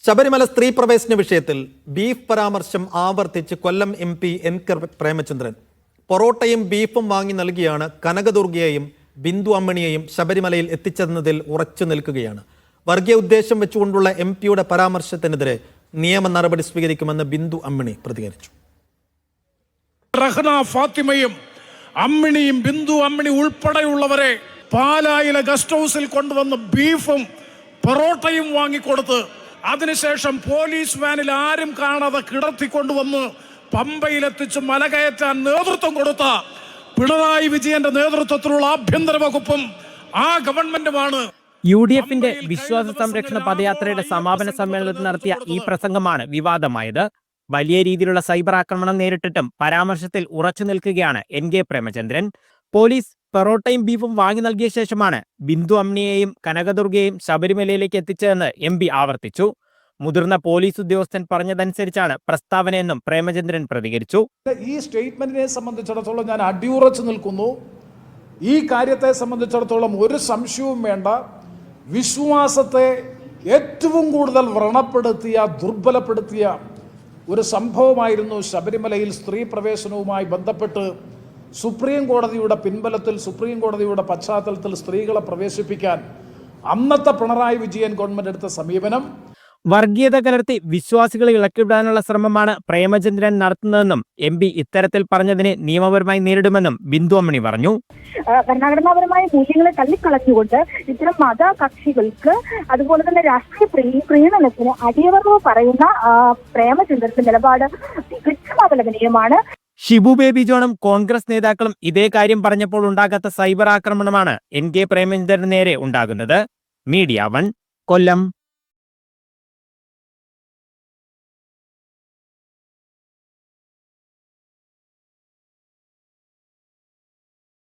ശബരിമല സ്ത്രീ പ്രവേശന വിഷയത്തിൽ ബീഫ് പരാമർശം ആവർത്തിച്ച് കൊല്ലം MP N.K. പ്രേമചന്ദ്രൻ. പൊറോട്ടയും ബീഫും വാങ്ങി നൽകിയാണ് കനകദുർഗയെയും ബിന്ദു അമ്മിണിയെയും ശബരിമലയിൽ എത്തിച്ചെന്നതിൽ ഉറച്ചു നിൽക്കുകയാണ്. വർഗീയ ഉദ്ദേശം വെച്ചുകൊണ്ടുള്ള MP-യുടെ പരാമർശത്തിനെതിരെ നിയമ നടപടി സ്വീകരിക്കുമെന്ന് ബിന്ദു അമ്മിണി പ്രതികരിച്ചു. റഹ്ന ഫാത്തിമയും അമ്മിണിയും ബിന്ദു അമ്മിണി ഉൾപ്പെടെയുള്ളവരെ പാലായിലെ ഗസ്റ്റ് ഹൗസിൽ കൊണ്ടുവന്ന് ബീഫും പൊറോട്ടയും വാങ്ങിക്കൊടുത്ത് അതിനുശേഷം പോലീസ് വാനിൽ ആരും കാണാതെ കിടത്തിക്കൊണ്ടുവന്ന് പമ്പയിലെത്തിച്ച് മലകയറ്റാൻ നേതൃത്വം കൊടുത്ത പിണറായി വിജയന്റെ നേതൃത്വത്തിലുള്ള ആഭ്യന്തര വകുപ്പും ആ ഗവൺമെന്റുമാണ്. UDF-ന്റെ വിശ്വാസ സംരക്ഷണ പദയാത്രയുടെ സമാപന സമ്മേളനത്തിൽ നടത്തിയ ഈ പ്രസംഗമാണ് വിവാദമായത്. വലിയ രീതിയിലുള്ള സൈബർ ആക്രമണം നേരിട്ടിട്ടും പരാമർശത്തിൽ ഉറച്ചു നിൽക്കുകയാണ് N.K. പ്രേമചന്ദ്രൻ. പോലീസ് പൊറോട്ടയും ബീഫും വാങ്ങി നൽകിയ ശേഷമാണ് ബിന്ദു അമ്മിണിയെയും കനകദുർഗയെയും ശബരിമലയിലേക്ക് എത്തിച്ചതെന്ന് MP ആവർത്തിച്ചു. മുതിർന്ന പോലീസ് ഉദ്യോഗസ്ഥൻ പറഞ്ഞതനുസരിച്ചാണ് പ്രസ്താവനയെന്നും പ്രേമചന്ദ്രൻ പ്രതികരിച്ചു. ഈ സ്റ്റേറ്റ്മെന്റിനെ സംബന്ധിച്ചിടത്തോളം ഞാൻ അടിയുറച്ചു നിൽക്കുന്നു. ഈ കാര്യത്തെ സംബന്ധിച്ചിടത്തോളം ഒരു സംശയവും വേണ്ട. വിശ്വാസത്തെ ഏറ്റവും കൂടുതൽ വ്രണപ്പെടുത്തിയ, ദുർബലപ്പെടുത്തിയ ഒരു സംഭവമായിരുന്നു ശബരിമലയിൽ സ്ത്രീ പ്രവേശനവുമായി ബന്ധപ്പെട്ട് സുപ്രീം കോടതിയുടെ പിൻബലത്തിൽ, സുപ്രീം കോടതിയുടെ പശ്ചാത്തലത്തിൽ സ്ത്രീകളെ പ്രവേശിപ്പിക്കാൻ അന്നത്തെ പിണറായി വിജയൻ ഗവൺമെന്റ് എടുത്ത സമീപനം. വർഗീയത കലർത്തി വിശ്വാസികളെ ഇളക്കിവിടാനുള്ള ശ്രമമാണ് പ്രേമചന്ദ്രൻ നടത്തുന്നതെന്നും MP ഇത്തരത്തിൽ പറഞ്ഞതിനെ നിയമപരമായി നേരിടുമെന്നും ബിന്ദു അമ്മിണി പറഞ്ഞു. ഭരണഘടനാപരമായ മൂല്യങ്ങളെ തള്ളിക്കളഞ്ഞുകൊണ്ട് ഇത്തരം മത കക്ഷികൾക്ക് അതുപോലെ തന്നെ രാഷ്ട്രീയ പ്രീണനത്തിന് അടിയറവ് പറയുന്ന പ്രേമചന്ദ്രന്റെ നിലപാട് തികച്ചും അപലപനീയമാണ്. ഷിബു ബേബി ജോണും കോൺഗ്രസ് നേതാക്കളും ഇതേ കാര്യം പറഞ്ഞപ്പോൾ ഉണ്ടാകാത്ത സൈബർ ആക്രമണമാണ് N.K. പ്രേമചന്ദ്രന് നേരെ ഉണ്ടാകുന്നത്. മീഡിയ 1 കൊല്ലം.